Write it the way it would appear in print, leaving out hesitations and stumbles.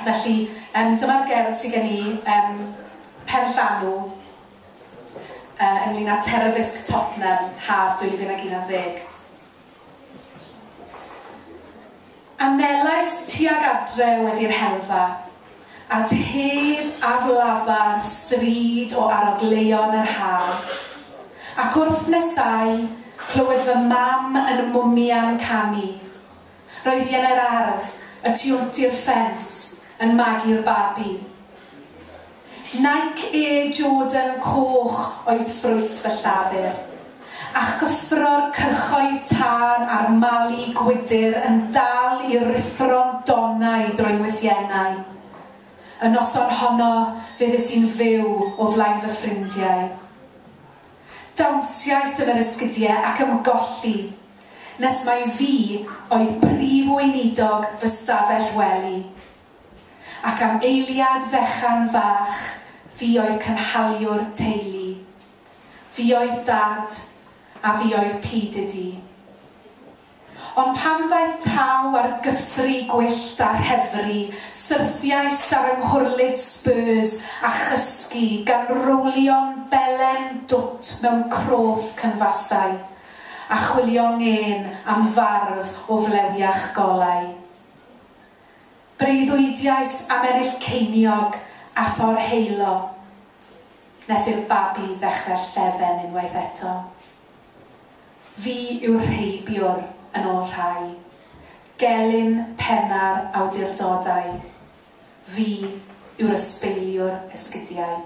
Felly, dyma'r gerdd sydd gen i Penllanw ynglyn â terfysg Tottenham, haf 2011. Anelais tuag adre wedi'r helfa, at hef a flafan stryd o arogleion yr haf. Ac wrth nesau, clywed fy mam yn mwmia'n canu. Roedd hi yn yr ardd, y tu i'r ffens, yn magu'r babi. Naic Jordan coch oedd ffrwyth fy llafur, a chyffro'r cyrchoedd tân a'r mali gwydyr yn dal i'r rithron donau drwy'n wythiennau. Y noson honno fyddes i'n fyw o flaen fy ffrindiau. Dawnsiais yn yr esgidiau ac ymgolli, nes mai fi oedd prif weinidog fy stafell wely. Ac am eiliad fechan fach, fi oedd cynhaliwr teulu. Fi oedd dad, a fi oedd PDD. Ond pan ddaeth taw ar gythru gwyllt a'r heddru, syrthiais ar yng nghwrlid Spurs a chysgu gan rowlio'n belen dwt mewn croff cynfasau, a chwilio ngên am fardd o flewiach golau. Breuddwydiais am ennill ceiniog a thor heilo, nes i'r babi ddechrau llefen unwaith eto. Fi yw'r rheibiwr yn ôl rhai, gelyn penna'r awdurdodau. Fi yw'r ysbeiliwr esgidiau.